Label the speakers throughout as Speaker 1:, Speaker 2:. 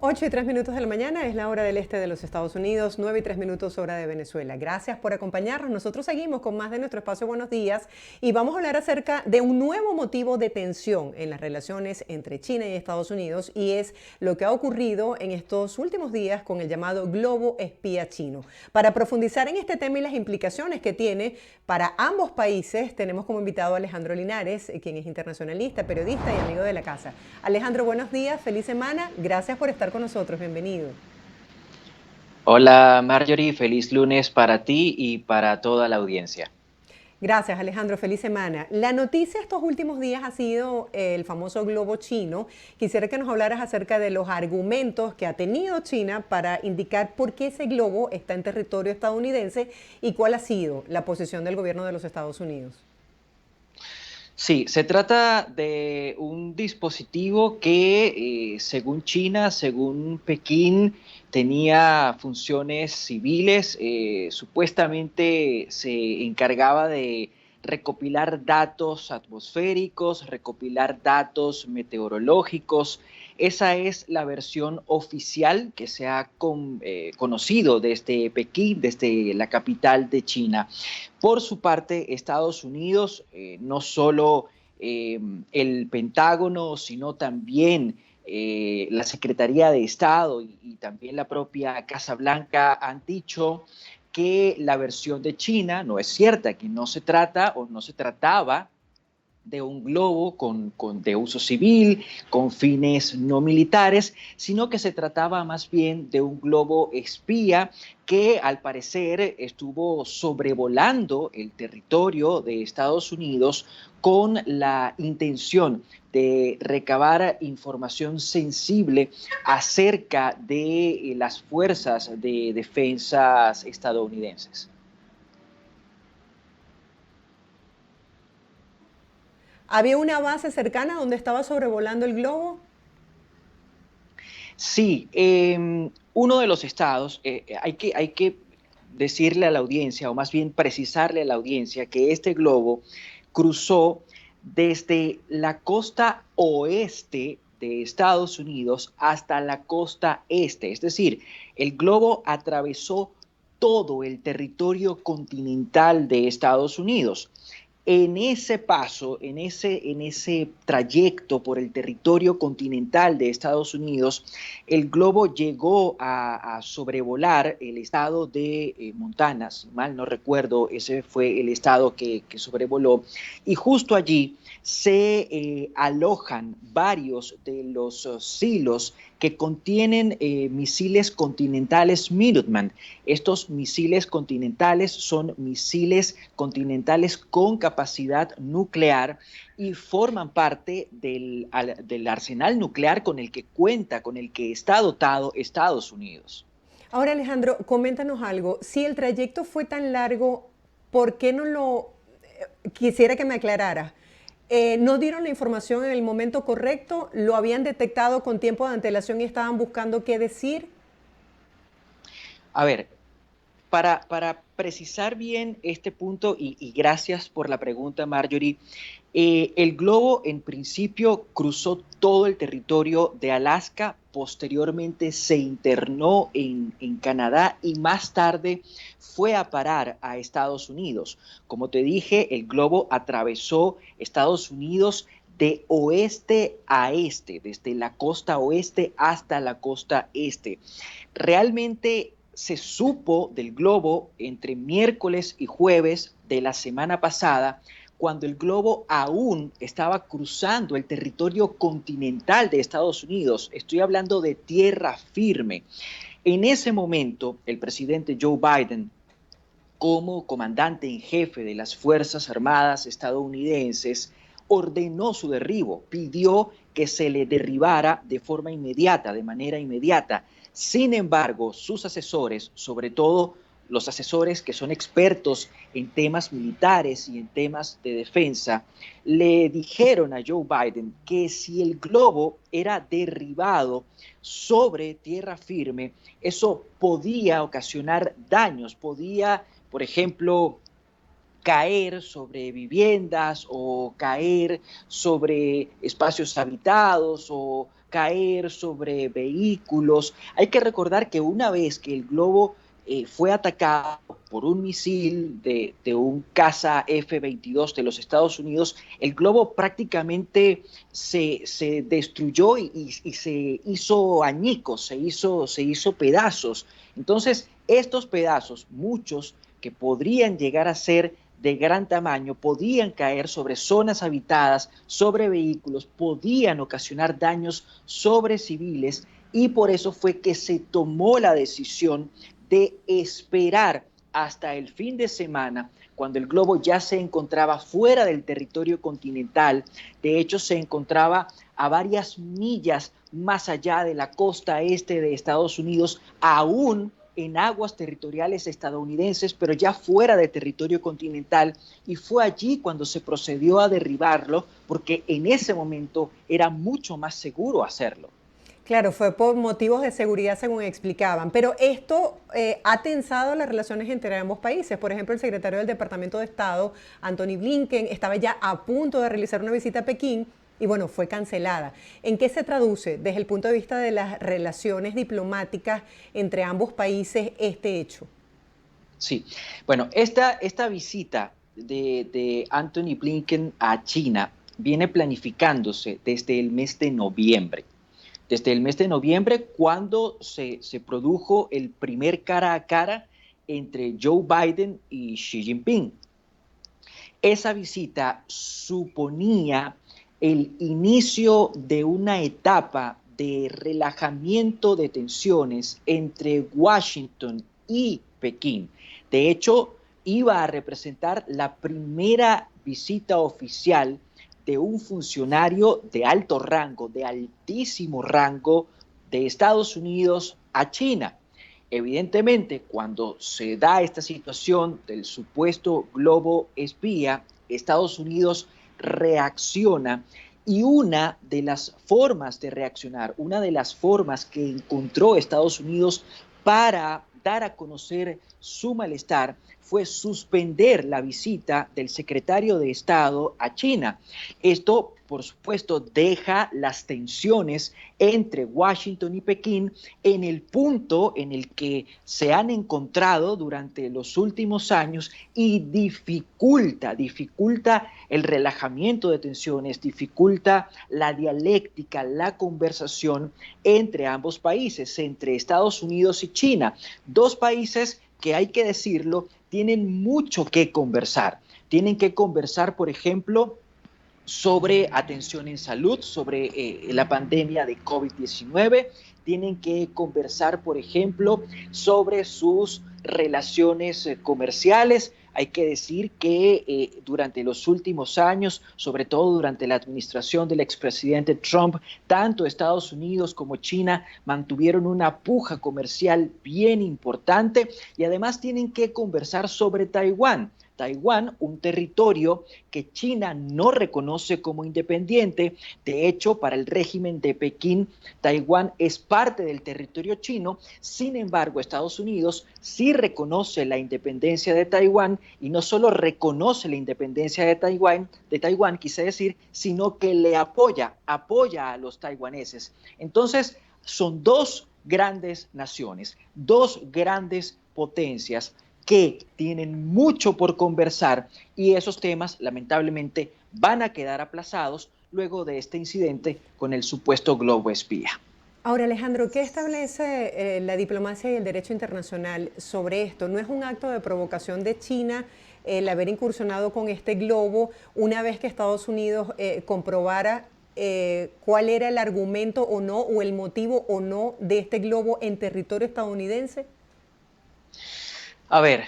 Speaker 1: 8:03 de la mañana es la hora del este de los Estados Unidos, 9:03 hora de Venezuela. Gracias por acompañarnos. Nosotros seguimos con más de nuestro espacio Buenos Días y vamos a hablar acerca de un nuevo motivo de tensión en las relaciones entre China y Estados Unidos, y es lo que ha ocurrido en estos últimos días con el llamado globo espía chino. Para profundizar en este tema y las implicaciones que tiene para ambos países, tenemos como invitado a Alejandro Linares, quien es internacionalista, periodista y amigo de la casa. Alejandro, buenos días, feliz semana. Gracias por estar con nosotros, bienvenido.
Speaker 2: Hola Marjorie, feliz lunes para ti y para toda la audiencia.
Speaker 1: Gracias, Alejandro, feliz semana. La noticia estos últimos días ha sido el famoso globo chino. Quisiera que nos hablaras acerca de los argumentos que ha tenido China para indicar por qué ese globo está en territorio estadounidense y cuál ha sido la posición del gobierno de los Estados Unidos.
Speaker 2: Sí, se trata de un dispositivo que, según China, según Pekín, tenía funciones civiles. Supuestamente se encargaba de recopilar datos atmosféricos, recopilar datos meteorológicos. Esa es la versión oficial que se ha conocido desde Pekín, desde la capital de China. Por su parte, Estados Unidos, no solo eh, el Pentágono, sino también la Secretaría de Estado y también la propia Casa Blanca han dicho que la versión de China no es cierta, que no se trata o no se trataba de un globo de uso civil, con fines no militares, sino que se trataba más bien de un globo espía que al parecer estuvo sobrevolando el territorio de Estados Unidos con la intención de recabar información sensible acerca de las fuerzas de defensas estadounidenses.
Speaker 1: ¿Había una base cercana donde estaba sobrevolando el globo?
Speaker 2: Sí, uno de los estados, hay que decirle a la audiencia, o más bien precisarle a la audiencia, que este globo cruzó desde la costa oeste de Estados Unidos hasta la costa este. Es decir, el globo atravesó todo el territorio continental de Estados Unidos. En ese paso, en ese trayecto por el territorio continental de Estados Unidos, el globo llegó a sobrevolar el estado de Montana, si mal no recuerdo, ese fue el estado que sobrevoló, y justo allí se alojan varios de los silos que contienen misiles continentales Minuteman. Estos misiles continentales son misiles continentales con capacidad nuclear y forman parte del arsenal nuclear con el que cuenta, con el que está dotado Estados Unidos.
Speaker 1: Ahora, Alejandro, coméntanos algo. Si el trayecto fue tan largo, ¿por qué no lo... quisiera que me aclararas. ¿No dieron la información en el momento correcto? ¿Lo habían detectado con tiempo de antelación y estaban buscando qué decir?
Speaker 2: A ver, para precisar bien este punto, y gracias por la pregunta, Marjorie, el globo en principio cruzó todo el territorio de Alaska, posteriormente se internó en Canadá y más tarde fue a parar a Estados Unidos. Como te dije, el globo atravesó Estados Unidos de oeste a este, desde la costa oeste hasta la costa este. Realmente se supo del globo entre miércoles y jueves de la semana pasada, cuando el globo aún estaba cruzando el territorio continental de Estados Unidos. Estoy hablando de tierra firme. En ese momento, el presidente Joe Biden, como comandante en jefe de las Fuerzas Armadas estadounidenses, ordenó su derribo, pidió que se le derribara de forma inmediata, de manera inmediata. Sin embargo, sus asesores, sobre todo los asesores que son expertos en temas militares y en temas de defensa, le dijeron a Joe Biden que si el globo era derribado sobre tierra firme, eso podía ocasionar daños, podía, por ejemplo, caer sobre viviendas o caer sobre espacios habitados o caer sobre vehículos. Hay que recordar que una vez que el globo fue atacado por un misil de un caza F-22 de los Estados Unidos, el globo prácticamente se destruyó y se hizo añicos, se hizo pedazos. Entonces, estos pedazos, muchos que podrían llegar a ser de gran tamaño, podían caer sobre zonas habitadas, sobre vehículos, podían ocasionar daños sobre civiles y por eso fue que se tomó la decisión de esperar hasta el fin de semana, cuando el globo ya se encontraba fuera del territorio continental. De hecho, se encontraba a varias millas más allá de la costa este de Estados Unidos, aún en aguas territoriales estadounidenses, pero ya fuera de territorio continental, y fue allí cuando se procedió a derribarlo, porque en ese momento era mucho más seguro hacerlo.
Speaker 1: Claro, fue por motivos de seguridad, según explicaban. Pero esto ha tensado las relaciones entre ambos países. Por ejemplo, el secretario del Departamento de Estado, Anthony Blinken, estaba ya a punto de realizar una visita a Pekín y bueno, fue cancelada. ¿En qué se traduce desde el punto de vista de las relaciones diplomáticas entre ambos países este hecho?
Speaker 2: Sí, bueno, esta visita de Anthony Blinken a China viene planificándose desde el mes de noviembre. Desde el mes de noviembre, cuando se produjo el primer cara a cara entre Joe Biden y Xi Jinping. Esa visita suponía el inicio de una etapa de relajamiento de tensiones entre Washington y Pekín. De hecho, iba a representar la primera visita oficial de un funcionario de alto rango, de altísimo rango de Estados Unidos a China. Evidentemente, cuando se da esta situación del supuesto globo espía, Estados Unidos reacciona y una de las formas de reaccionar, una de las formas que encontró Estados Unidos para dar a conocer su malestar fue suspender la visita del secretario de Estado a China. Esto, por supuesto, deja las tensiones entre Washington y Pekín en el punto en el que se han encontrado durante los últimos años y dificulta el relajamiento de tensiones, dificulta la dialéctica, la conversación entre ambos países, entre Estados Unidos y China, dos países que, hay que decirlo, tienen mucho que conversar. Tienen que conversar, por ejemplo, sobre atención en salud, sobre la pandemia de COVID-19. Tienen que conversar, por ejemplo, sobre sus relaciones comerciales. Hay que decir que durante los últimos años, sobre todo durante la administración del expresidente Trump, tanto Estados Unidos como China mantuvieron una puja comercial bien importante y además tienen que conversar sobre Taiwán. Taiwán, un territorio que China no reconoce como independiente. De hecho, para el régimen de Pekín, Taiwán es parte del territorio chino. Sin embargo, Estados Unidos sí reconoce la independencia de Taiwán y no solo reconoce la independencia de Taiwán, quise decir, sino que le apoya a los taiwaneses. Entonces, son dos grandes naciones, dos grandes potencias que tienen mucho por conversar y esos temas lamentablemente van a quedar aplazados luego de este incidente con el supuesto globo espía.
Speaker 1: Ahora, Alejandro, ¿qué establece la diplomacia y el derecho internacional sobre esto? ¿No es un acto de provocación de China el haber incursionado con este globo una vez que Estados Unidos comprobara cuál era el argumento o no, o el motivo o no de este globo en territorio estadounidense?
Speaker 2: A ver,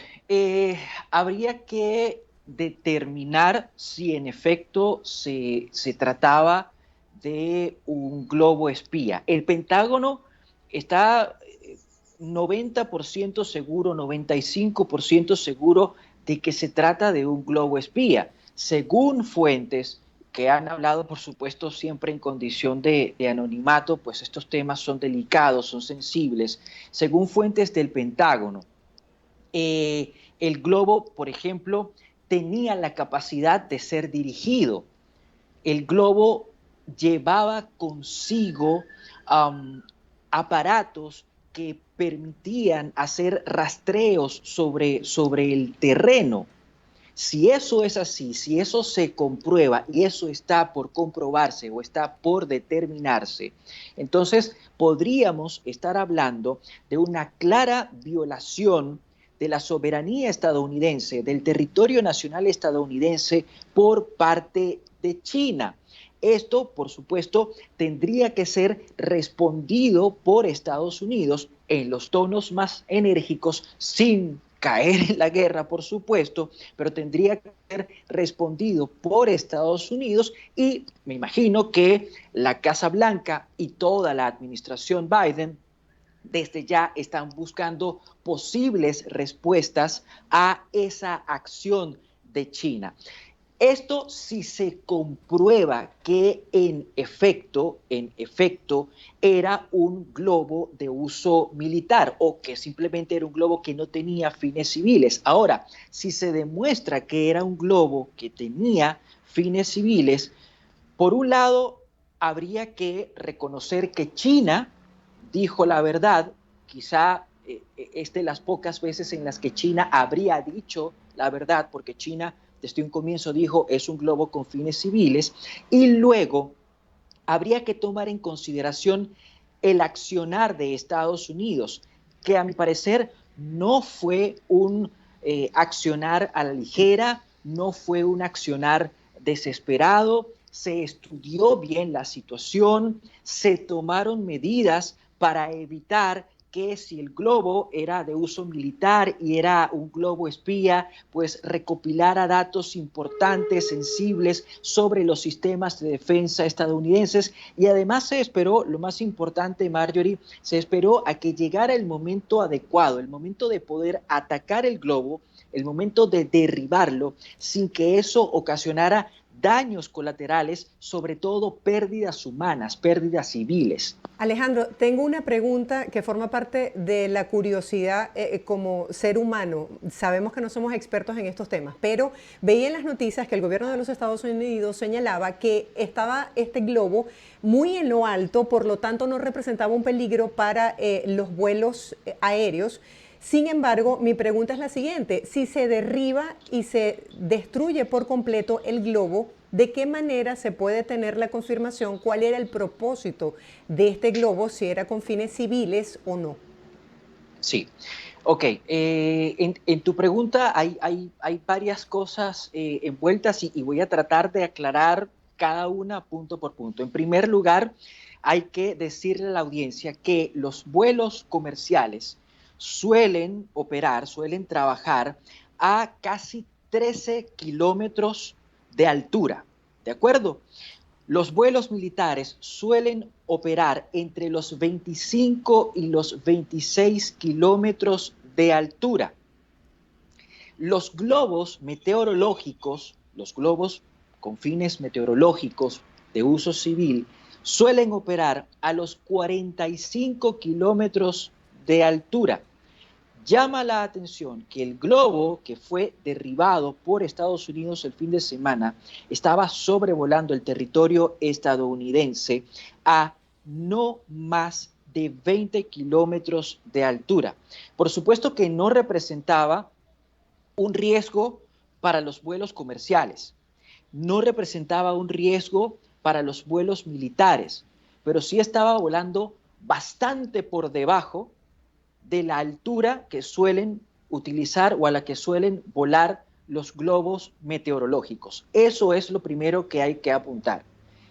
Speaker 2: habría que determinar si en efecto se trataba de un globo espía. El Pentágono está 90% seguro, 95% seguro de que se trata de un globo espía. Según fuentes que han hablado, por supuesto, siempre en condición de anonimato, pues estos temas son delicados, son sensibles. Según fuentes del Pentágono, el globo, por ejemplo, tenía la capacidad de ser dirigido. El globo llevaba consigo um, aparatos que permitían hacer rastreos sobre el terreno. Si eso es así, si eso se comprueba y eso está por comprobarse o está por determinarse, entonces podríamos estar hablando de una clara violación de la soberanía estadounidense, del territorio nacional estadounidense por parte de China. Esto, por supuesto, tendría que ser respondido por Estados Unidos en los tonos más enérgicos, sin caer en la guerra, por supuesto, pero tendría que ser respondido por Estados Unidos y me imagino que la Casa Blanca y toda la administración Biden desde ya están buscando posibles respuestas a esa acción de China. Esto si se comprueba que en efecto, era un globo de uso militar o que simplemente era un globo que no tenía fines civiles. Ahora, si se demuestra que era un globo que tenía fines civiles, por un lado, habría que reconocer que China dijo la verdad, quizá de las pocas veces en las que China habría dicho la verdad, porque China desde un comienzo dijo es un globo con fines civiles, y luego habría que tomar en consideración el accionar de Estados Unidos, que a mi parecer no fue un accionar a la ligera, no fue un accionar desesperado, se estudió bien la situación, se tomaron medidas para evitar que si el globo era de uso militar y era un globo espía, pues recopilara datos importantes, sensibles sobre los sistemas de defensa estadounidenses y además se esperó, lo más importante, Marjorie, se esperó a que llegara el momento adecuado, el momento de poder atacar el globo, el momento de derribarlo sin que eso ocasionara daños colaterales, sobre todo pérdidas humanas, pérdidas civiles.
Speaker 1: Alejandro, tengo una pregunta que forma parte de la curiosidad como ser humano. Sabemos que no somos expertos en estos temas, pero veía en las noticias que el gobierno de los Estados Unidos señalaba que estaba este globo muy en lo alto, por lo tanto no representaba un peligro para los vuelos aéreos. Sin embargo, mi pregunta es la siguiente: si se derriba y se destruye por completo el globo, ¿de qué manera se puede tener la confirmación cuál era el propósito de este globo, si era con fines civiles o no?
Speaker 2: Sí, ok. En tu pregunta hay varias cosas envueltas y voy a tratar de aclarar cada una punto por punto. En primer lugar, hay que decirle a la audiencia que los vuelos comerciales suelen operar, suelen trabajar a casi 13 kilómetros de altura, ¿de acuerdo? Los vuelos militares suelen operar entre los 25 y los 26 kilómetros de altura. Los globos meteorológicos, los globos con fines meteorológicos de uso civil, suelen operar a los 45 kilómetros de altura. Llama la atención que el globo que fue derribado por Estados Unidos el fin de semana estaba sobrevolando el territorio estadounidense a no más de 20 kilómetros de altura. Por supuesto que no representaba un riesgo para los vuelos comerciales, no representaba un riesgo para los vuelos militares, pero sí estaba volando bastante por debajo de la altura que suelen utilizar o a la que suelen volar los globos meteorológicos. Eso es lo primero que hay que apuntar.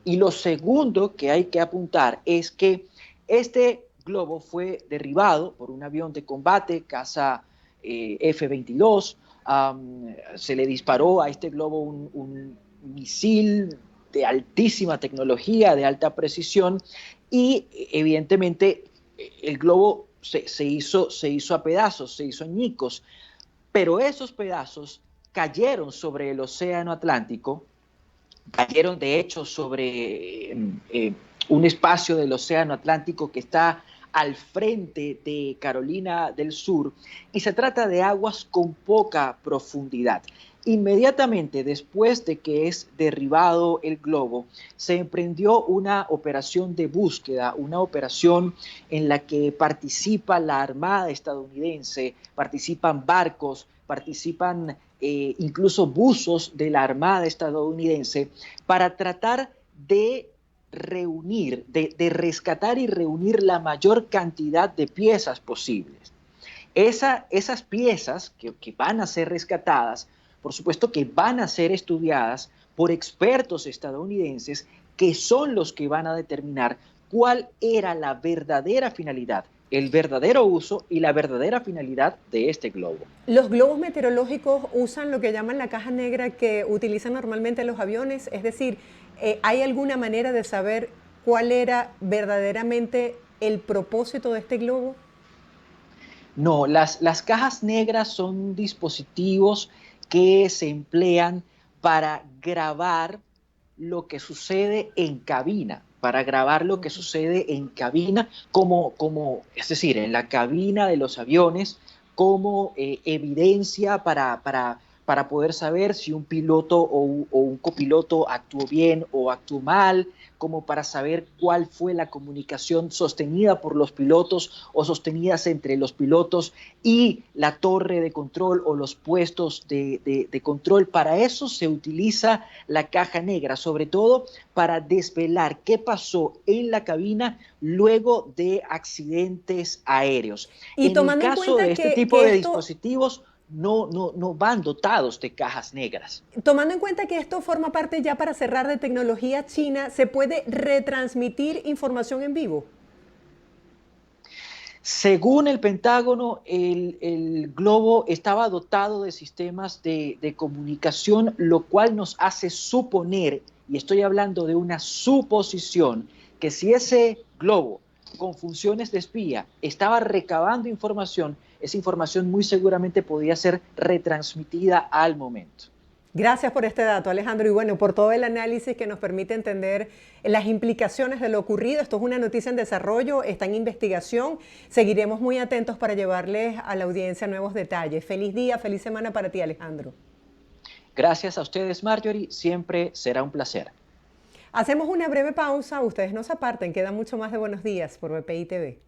Speaker 2: Y lo segundo que hay que apuntar es que este globo fue derribado por un avión de combate, caza F-22. Se le disparó a este globo un misil de altísima tecnología, de alta precisión, y evidentemente el globo se hizo a pedazos, se hizo añicos, pero esos pedazos cayeron sobre el océano Atlántico, cayeron de hecho sobre un espacio del océano Atlántico que está al frente de Carolina del Sur, y se trata de aguas con poca profundidad. Inmediatamente después de que es derribado el globo, se emprendió una operación de búsqueda, una operación en la que participa la Armada estadounidense, participan barcos, participan incluso buzos de la Armada estadounidense, para tratar de reunir, de rescatar y reunir la mayor cantidad de piezas posibles. Esas piezas que van a ser rescatadas, por supuesto que van a ser estudiadas por expertos estadounidenses, que son los que van a determinar cuál era la verdadera finalidad, el verdadero uso y la verdadera finalidad de este globo.
Speaker 1: Los globos meteorológicos usan lo que llaman la caja negra que utilizan normalmente los aviones, es decir, ¿hay alguna manera de saber cuál era verdaderamente el propósito de este globo?
Speaker 2: No, las cajas negras son dispositivos que se emplean para grabar lo que sucede en cabina, para grabar lo que sucede en cabina, es decir, en la cabina de los aviones, como evidencia para poder saber si un piloto o un copiloto actuó bien o actuó mal, como para saber cuál fue la comunicación sostenida por los pilotos o sostenidas entre los pilotos y la torre de control o los puestos de control. Para eso se utiliza la caja negra, sobre todo para desvelar qué pasó en la cabina luego de accidentes aéreos.
Speaker 1: Y
Speaker 2: En el
Speaker 1: tomando en
Speaker 2: caso
Speaker 1: cuenta
Speaker 2: de este tipo de dispositivos, no van dotados de cajas negras.
Speaker 1: tomando en cuenta que esto forma parte, ya para cerrar, de tecnología china, ¿se puede retransmitir información en vivo?
Speaker 2: Según el Pentágono, el globo estaba dotado de sistemas de comunicación, lo cual nos hace suponer, y estoy hablando de una suposición, que si ese globo con funciones de espía estaba recabando información, esa información muy seguramente podía ser retransmitida al momento.
Speaker 1: Gracias por este dato, Alejandro, y bueno, por todo el análisis que nos permite entender las implicaciones de lo ocurrido. Esto es una noticia en desarrollo, está en investigación. Seguiremos muy atentos para llevarles a la audiencia nuevos detalles. Feliz día, feliz semana para ti, Alejandro.
Speaker 2: Gracias a ustedes, Marjorie, siempre será un placer.
Speaker 1: Hacemos una breve pausa, ustedes no se aparten, queda mucho más de Buenos Días por BPI TV.